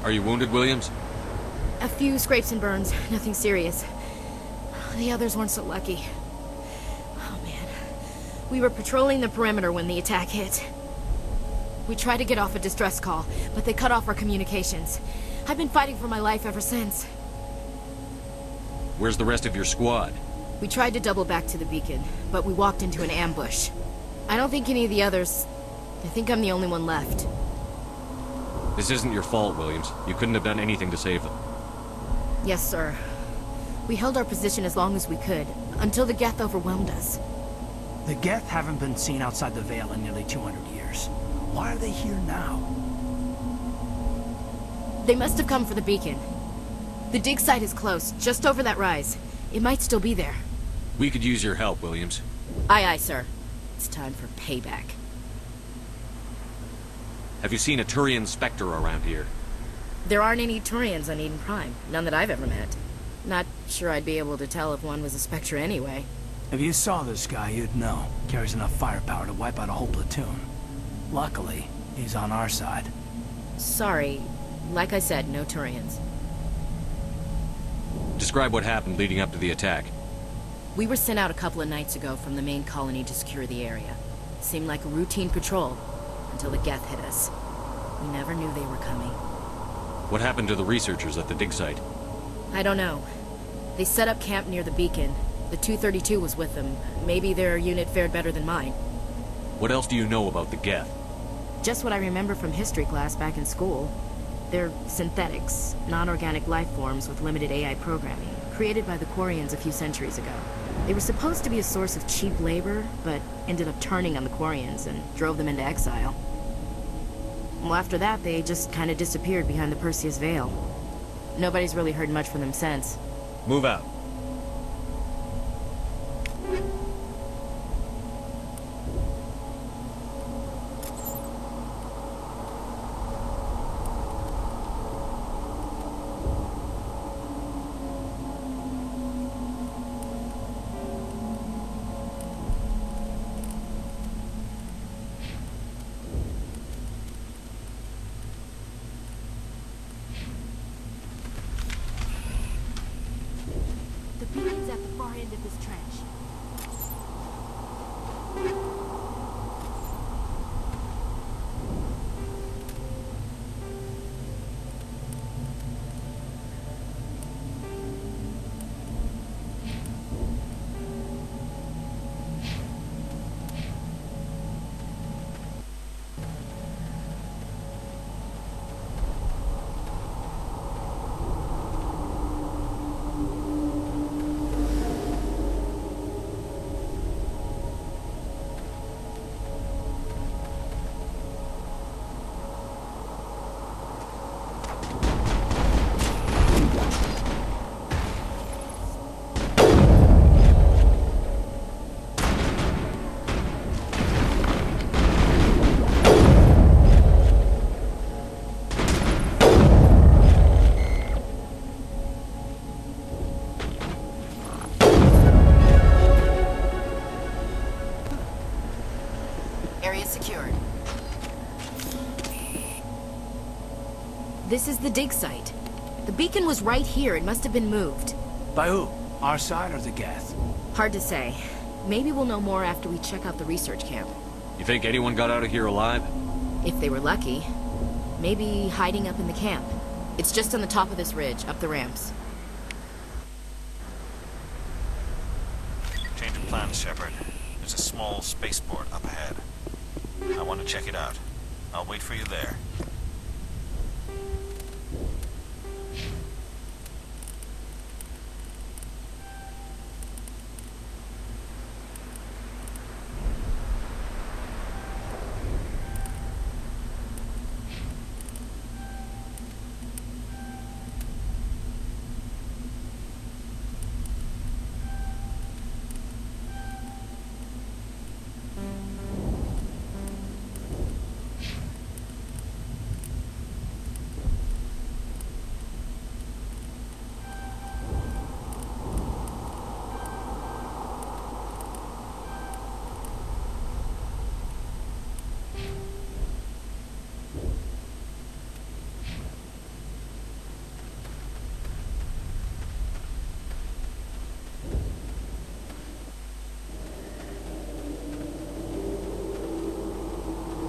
Are you wounded, Williams? A few scrapes and burns, nothing serious. The others weren't so lucky. Oh man. We were patrolling the perimeter when the attack hit. We tried to get off a distress call, but they cut off our communications. I've been fighting for my life ever since. Where's the rest of your squad? We tried to double back to the beacon, but we walked into an ambush. I don't think any of the others... I think I'm the only one left. This isn't your fault, Williams. You couldn't have done anything to save them. Yes, sir. We held our position as long as we could, until the Geth overwhelmed us. The Geth haven't been seen outside the Veil in nearly 200 years. Why are they here now? They must have come for the beacon. The dig site is close, just over that rise. It might still be there. We could use your help, Williams. Aye, aye, sir. It's time for payback. Have you seen a Turian Spectre around here? There aren't any Turians on Eden Prime. None that I've ever met. Not sure I'd be able to tell if one was a Spectre anyway. If you saw this guy, you'd know. Carries enough firepower to wipe out a whole platoon. Luckily, he's on our side. Sorry. Like I said, no Turians. Describe what happened leading up to the attack. We were sent out a couple of nights ago from the main colony to secure the area. Seemed like a routine patrol, until the Geth hit us. We never knew they were coming. What happened to the researchers at the dig site? I don't know. They set up camp near the beacon. The 232 was with them. Maybe their unit fared better than mine. What else do you know about the Geth? Just what I remember from history class back in school. They're synthetics, non-organic life forms with limited AI programming, created by the Quarians a few centuries ago. They were supposed to be a source of cheap labor, but ended up turning on the Quarians and drove them into exile. Well, after that, they just kind of disappeared behind the Perseus Veil. Nobody's really heard much from them since. Move out. The beacon's at the far end of this trench. Area secured. This is the dig site. The beacon was right here. It must have been moved. By who? Our side or the Geth? Hard to say. Maybe we'll know more after we check out the research camp. You think anyone got out of here alive? If they were lucky. Maybe hiding up in the camp. It's just on the top of this ridge, up the ramps. Change of plans, Shepard. There's a small spaceport up ahead. I want to check it out. I'll wait for you there.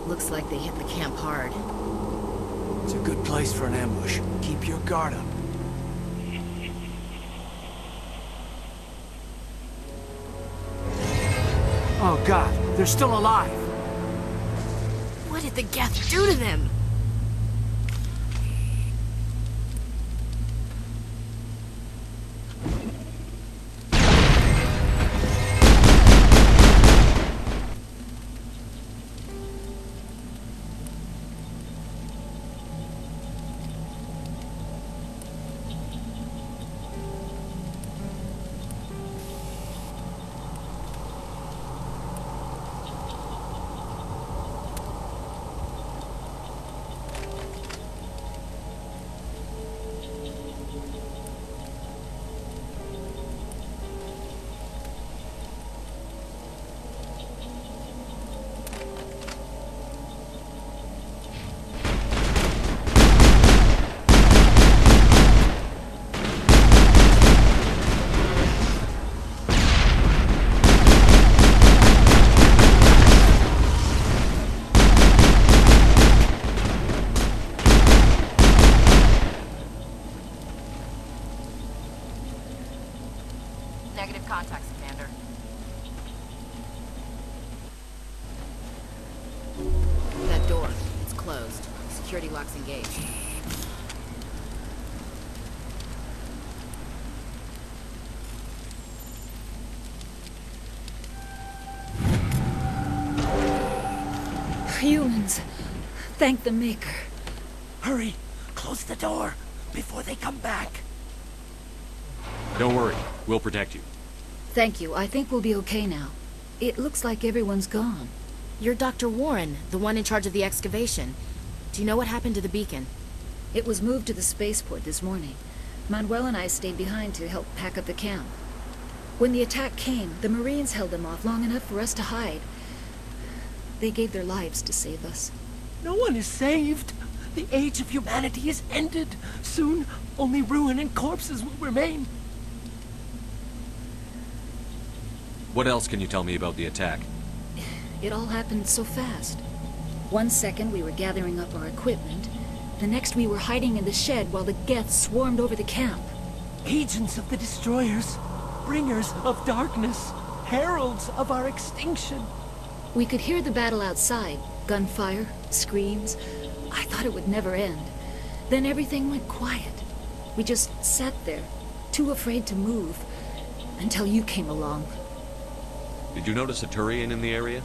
Looks like they hit the camp hard. It's a good place for an ambush. Keep your guard up. Oh god, they're still alive! What did the Geth do to them? Negative contacts, Commander. That door, it's closed. Security lock's engaged. Humans. Thank the Maker. Hurry! Close the door before they come back. Don't worry. We'll protect you. Thank you. I think we'll be okay now. It looks like everyone's gone. You're Dr. Warren, the one in charge of the excavation. Do you know what happened to the beacon? It was moved to the spaceport this morning. Manuel and I stayed behind to help pack up the camp. When the attack came, the Marines held them off long enough for us to hide. They gave their lives to save us. No one is saved. The age of humanity is ended. Soon, only ruin and corpses will remain. What else can you tell me about the attack? It all happened so fast. 1 second we were gathering up our equipment. The next we were hiding in the shed while the Geth swarmed over the camp. Agents of the destroyers. Bringers of darkness. Heralds of our extinction. We could hear the battle outside. Gunfire, screams. I thought it would never end. Then everything went quiet. We just sat there, too afraid to move, until you came along. Did you notice a Turian in the area?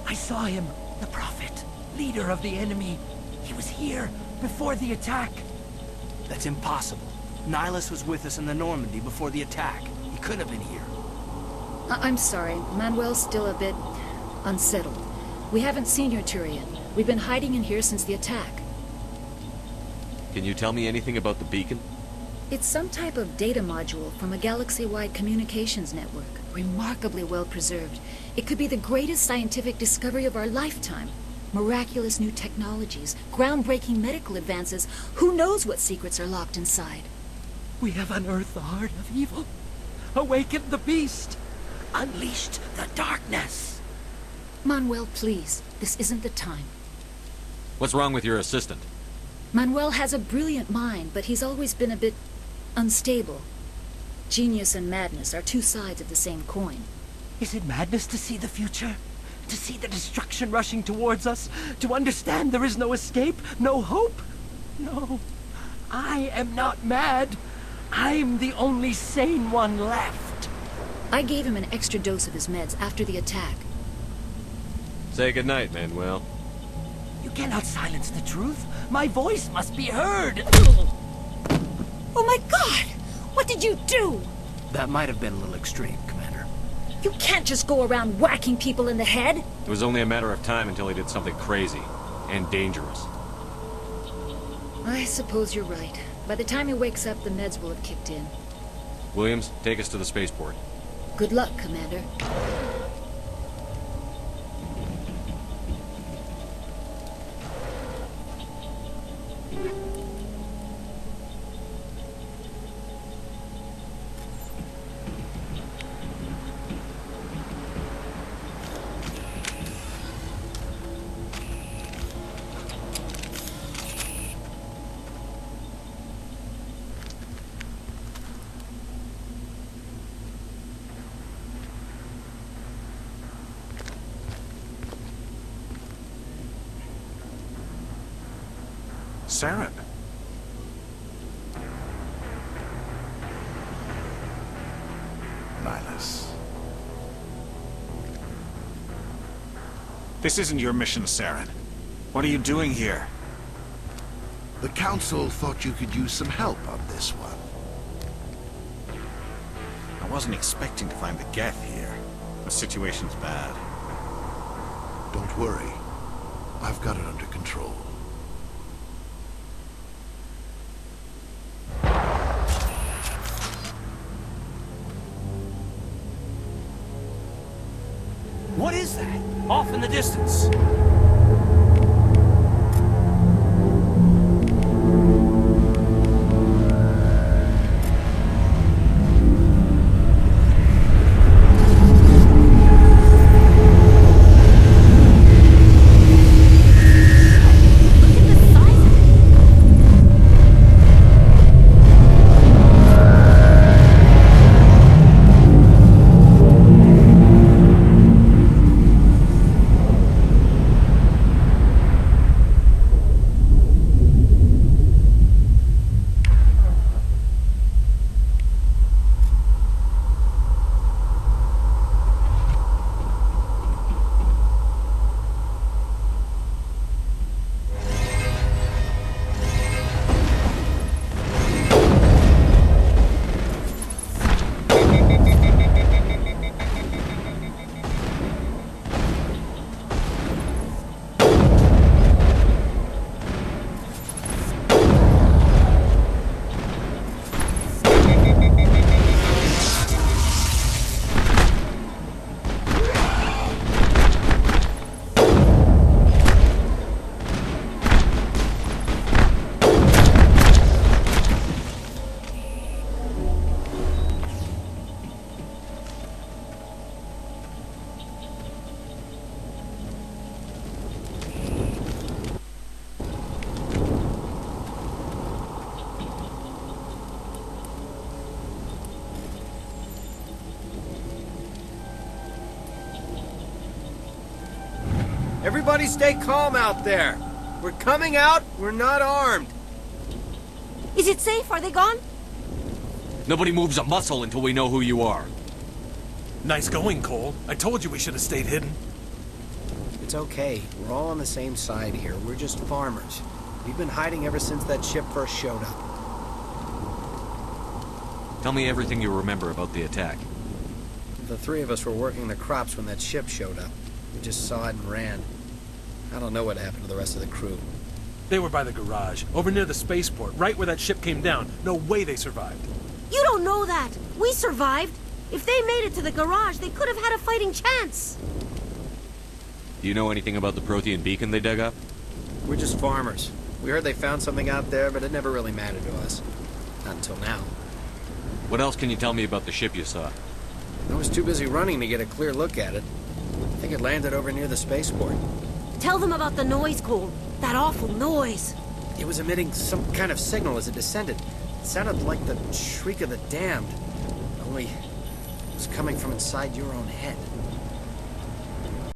I saw him, the Prophet, leader of the enemy. He was here before the attack. That's impossible. Nihilus was with us in the Normandy before the attack. He couldn't have been here. I'm sorry. Manuel's still a bit unsettled. We haven't seen your Turian. We've been hiding in here since the attack. Can you tell me anything about the beacon? It's some type of data module from a galaxy-wide communications network. Remarkably well preserved. It could be the greatest scientific discovery of our lifetime. Miraculous new technologies, groundbreaking medical advances. Who knows what secrets are locked inside? We have unearthed the heart of evil. Awakened the beast. Unleashed the darkness. Manuel, please. This isn't the time. What's wrong with your assistant? Manuel has a brilliant mind, but he's always been a bit unstable. Genius and madness are two sides of the same coin. Is it madness to see the future? To see the destruction rushing towards us? To understand there is no escape? No hope? No. I am not mad. I'm the only sane one left. I gave him an extra dose of his meds after the attack. Say goodnight, Manuel. You cannot silence the truth. My voice must be heard. Oh my God! What did you do? That might have been a little extreme, Commander. You can't just go around whacking people in the head. It was only a matter of time until he did something crazy and dangerous. I suppose you're right. By the time he wakes up, the meds will have kicked in. Williams, take us to the spaceport. Good luck, Commander. Saren. Nihilus. This isn't your mission, Saren. What are you doing here? The Council thought you could use some help on this one. I wasn't expecting to find the Geth here. The situation's bad. Don't worry. I've got it under control. What is that? Off in the distance. Everybody stay calm out there. We're coming out, we're not armed. Is it safe? Are they gone? Nobody moves a muscle until we know who you are. Nice going, Cole. I told you we should have stayed hidden. It's okay. We're all on the same side here. We're just farmers. We've been hiding ever since that ship first showed up. Tell me everything you remember about the attack. The three of us were working the crops when that ship showed up. We just saw it and ran. I don't know what happened to the rest of the crew. They were by the garage, over near the spaceport, right where that ship came down. No way they survived. You don't know that. We survived. If they made it to the garage, they could have had a fighting chance. Do you know anything about the Prothean beacon they dug up? We're just farmers. We heard they found something out there, but it never really mattered to us. Not until now. What else can you tell me about the ship you saw? I was too busy running to get a clear look at it. I think it landed over near the spaceport. Tell them about the noise, Cole. That awful noise. It was emitting some kind of signal as it descended. It sounded like the shriek of the damned. Only it was coming from inside your own head.